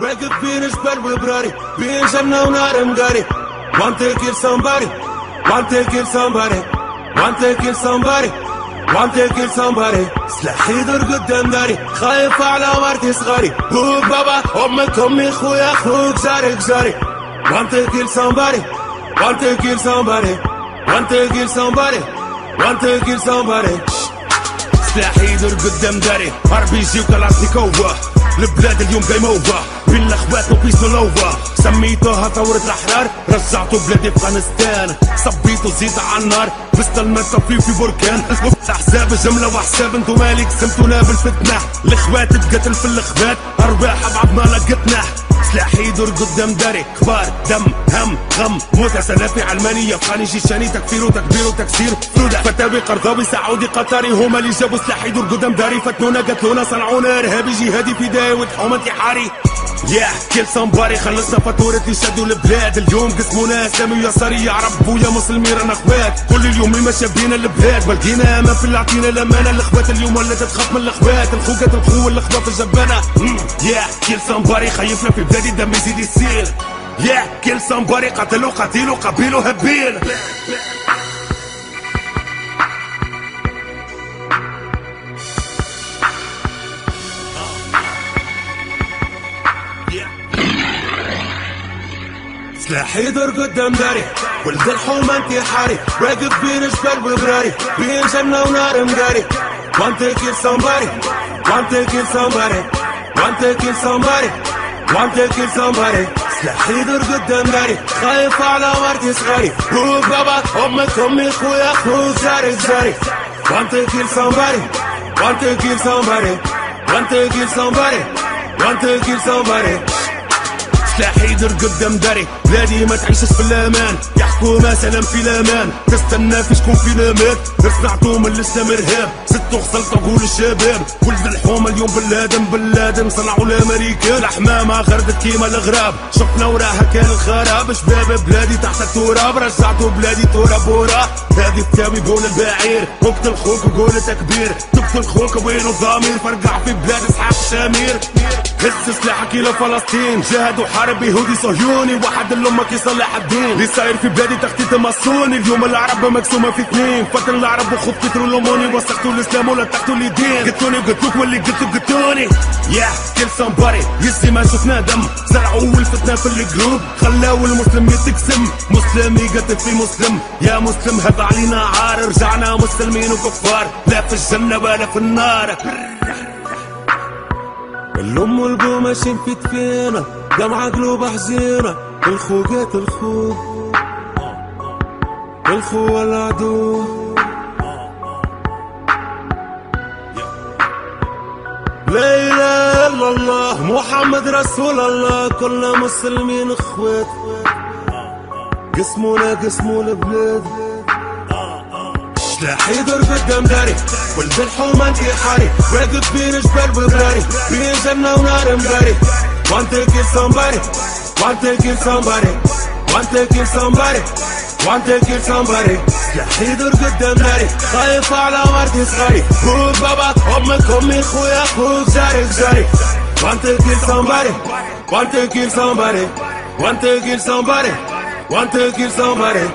راكب بين جبل وبراري بين جنة ونار مقاري. Want to kill somebody, want to kill somebody, want to kill somebody, want to kill somebody. سلاحي يدور قدام داري خايف على مرتي صغاري. هو بابا امك امي خويا اخوك جارك جاري. Want to kill somebody, want to kill somebody, want to kill somebody, want to kill somebody. سلاحي يدور قدام داري RPG وكلاشنيكوفا. البلاد اليوم قايموفا بين الاخوات وبيسو نوفا. سميتوها ثورة الاحرار رجعتو بلادي افغانستان. صبيتو زيت على النار بست الماء صفيو في بركان. احزاب جملة وحساب انتو مالك سمتونا بالفتنة. الاخوات تقتل في الاخوات ارواح بعض ما لقتنا. سلاحي يدور قدام داري كبار دم هم غم موت سلافي علمانية افغاني جيشاني تكفير وتكبير وتكسير فرودة فتاوي قرضاوي سعودي قطري هما اللي جابوا سلاحي يدور قدام داري. فتنونا قتلونا صنعونا ارهابي جهادي فدائي وتحوم انتحاري. كيل صنباري خلصنا فاتورتي شدوا البلاد. اليوم قسمونا اسامي ويساري عرب بويا مسلمين رانا اخوات. كل اليوم ماشي بينا البلاد بلقينا امان في اللي عطينا الامانه. الاخوات اليوم ولا تتخاف من الاخوات. الخوكات الخو والاخوات في الجبانه. كيل صنباري خايفنا في بلادي الدم يزيد يسيل. كيل صنباري قتلوا قتيل وقبيلوا هبيل. سلاحي يدور قدام داري ولد الحومة انتحاري. راكب بين جبل وبراري بين جنة ونار مقاري. Want to kill somebody, want to kill somebody, want to kill somebody, want to kill somebody. سلاحي يدور قدام داري خايف على مرتي صغاري. هو بابا امك امي خويا اخوك جارك جاري. Want to kill somebody, want to kill somebody, want to kill somebody, want to kill somebody. سلاحي يدور قدام داري بلادي ما تعيشش في الامان. يا حكومة سلام في الامان تستنى في شكون فينا مات. صنعتو من الاسلام ارهاب ستو خسلت قول الشباب. ولد الحومة اليوم بلادن صنعوا الامريكان. الحمامة غردت كيما الغراب شفنا وراها كان الخراب. شباب بلادي تحت التراب رجعتو بلادي تراب وراه. هادي التاوي قول البعير اقتل خوك وقول تكبير. تقتل خوك وينو الضمير فرقع في بلاد اسحاق الشامير. هز سلاحك الى فلسطين جاهد وحارب يهودي صهيوني. واحد لامك يصلح الدين. اللي صاير في بلادي تخطيط ماسوني. اليوم العرب مقسومه في اثنين. فتن العرب وخوف كتروا لوموني. وسختوا الاسلام ولا تحتوا الدين. قتلوني وقتلوك واللي قتلوني. كيل صنباري يزي ما شفنا دم. زرعوا الفتنه في القلوب خلاو المسلم يتقسم. مسلم يقتل في مسلم يا مسلم هذا علينا عار. رجعنا مسلمين وكفار لا في الجنه ولا في النار. الام والبو ماشيين في تفينا دمعة قلوب حزينة. الخوقات الخو والعدو. لا اله الا الله محمد رسول الله. كلنا مسلمين اخوات قسموا البلاد. سلاحي يدور قدام داري ولد الحومة انتحاري. راكب بين جبل وبراري بين جنة ونار مقاري. Want to kill somebody, want to kill somebody, want to kill somebody, want to kill somebody. سلاحي يدور قدام داري خايف على مرتي صغاري. هو بابا امك امي خويا اخوك جارك جاري. Want to kill somebody, want to kill somebody, want to kill somebody, want to kill somebody.